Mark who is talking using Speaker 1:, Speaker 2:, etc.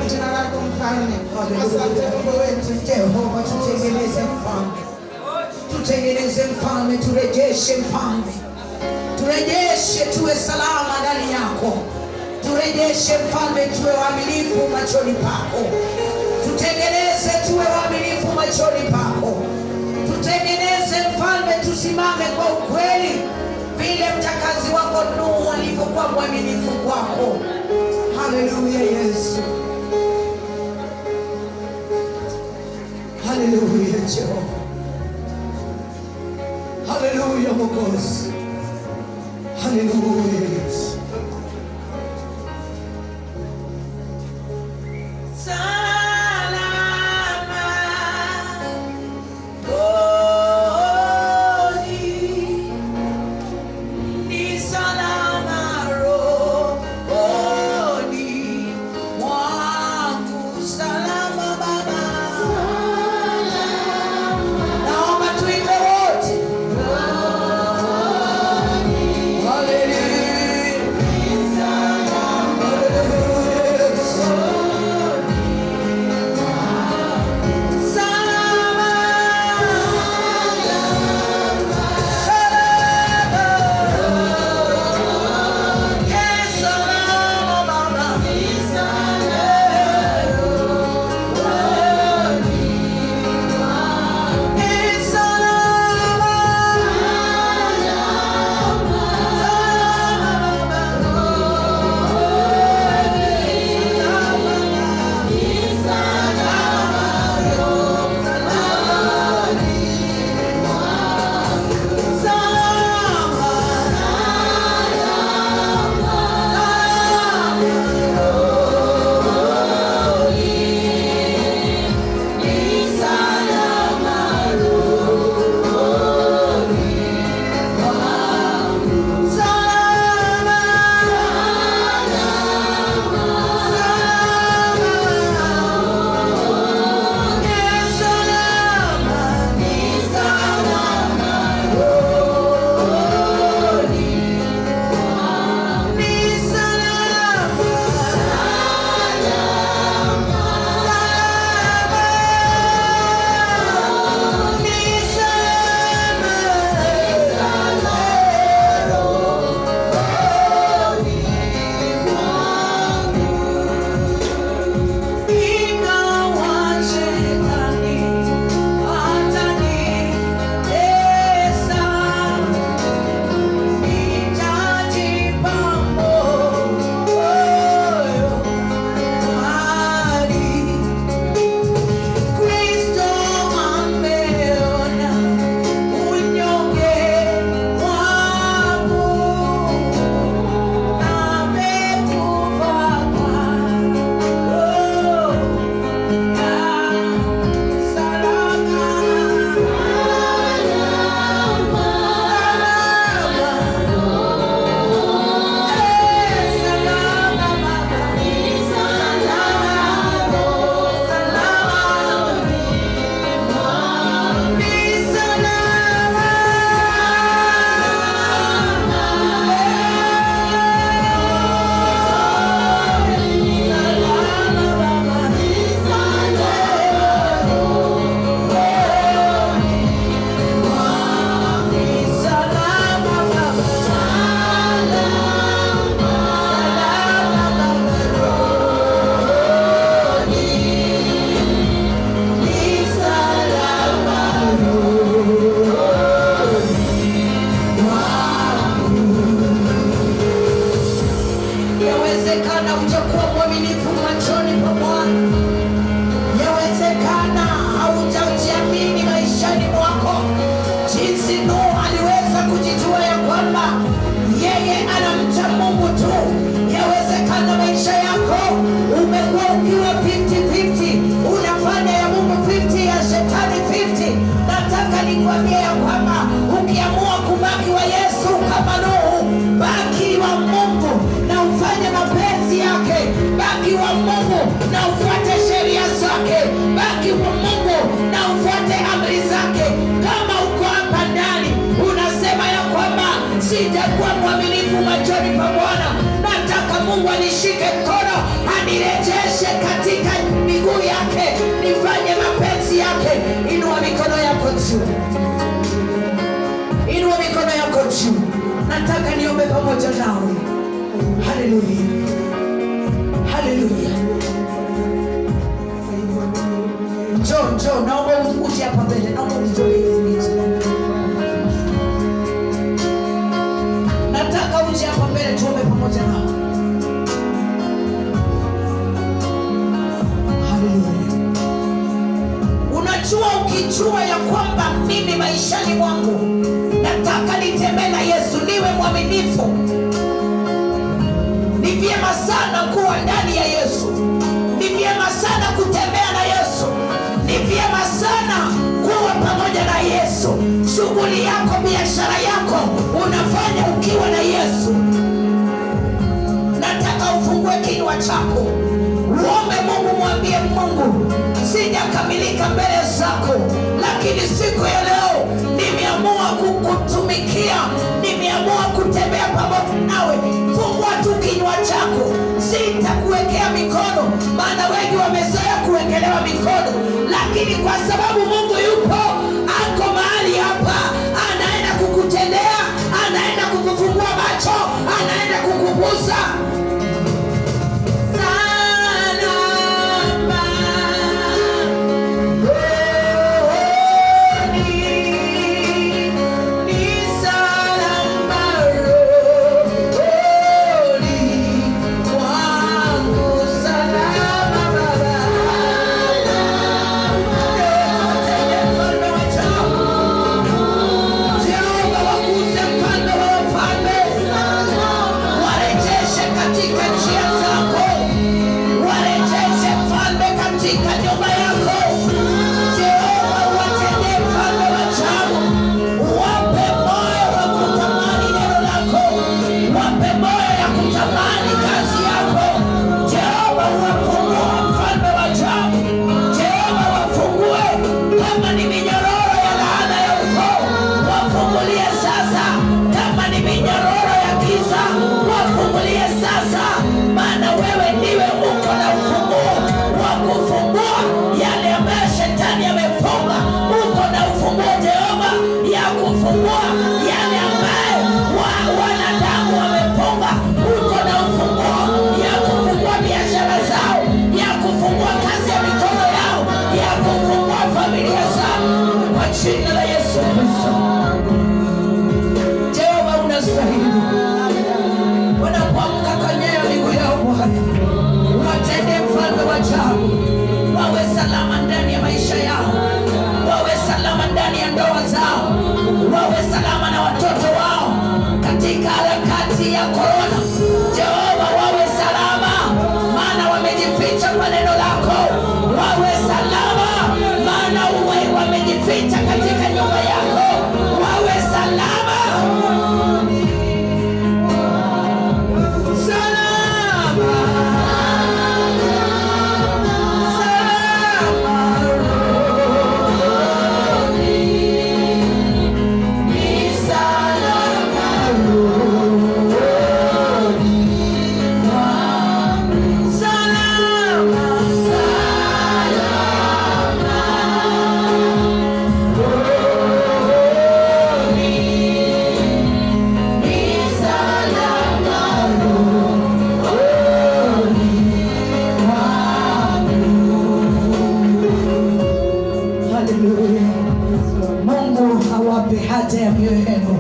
Speaker 1: Jina lako mfalme. Asante Mungu wetu Jehova, tutengeneze mfalme. Tutengeneze mfalme, turejeshe mfalme. Turejeshe tuwe salama ndani yako. Turejeshe mfalme, tuwe waaminifu machoni pako. Tutengeneze tuwe waaminifu machoni pako. Tutengeneze mfalme, tusimame kwa ukweli vile mtakazi wako Nuhu alivyokuwa mwaminifu kwako. Haleluya Yesu. Haleluya Jehova. Haleluya Mwokozi. Haleluya Yesu.
Speaker 2: Mungu na ufuate sheria zake, baki kwa Mungu na ufuate amri
Speaker 1: nataka niombe pamoja nawe. Haleluya, haleluya. Njoo, naomba uje hapa mbele, naomba utoe hizi vitu. Nataka uje hapa mbele tuombe pamoja nao. Haleluya. Unajua, ukijua ya kwamba mimi maishani mwangu nataka nitembee na Yesu, niwe mwaminifu, ni vyema sana kuwa ndani ya Yesu, ni vyema sana kutembea na Yesu, ni vyema sana kuwa pamoja na Yesu. Shughuli yako, biashara yako unafanya ukiwa na Yesu. Nataka ufungue kinywa chako, uombe Mungu, mwambie Mungu, sijakamilika mbele zako, lakini siku ya leo nimeamua kukutumikia, nimeamua kutembea pamoja nawe. Fungua tu kinywa chako, sitakuwekea mikono, maana wengi wamezoea kuwekelewa mikono, lakini kwa sababu Mungu yupo, ako mahali hapa, anaenda kukutendea, anaenda kukufungua macho, anaenda kukugusa. Jina la Yesu Kristo. Jehova, unastahili. Wanapoamka kanyea miguu yao Bwana, watende mfalme wa ajabu. Wawe salama ndani ya maisha yao, wawe salama ndani ya ndoa zao, wawe salama na watoto wao katika harakati ya korona. Jehova, wawe salama, maana wamejificha kwa neno lako. Wawe salama, maana wamejificha katika nyumba yako. Wawe salama, salama, Mungu awape haja ya mioyo yenu.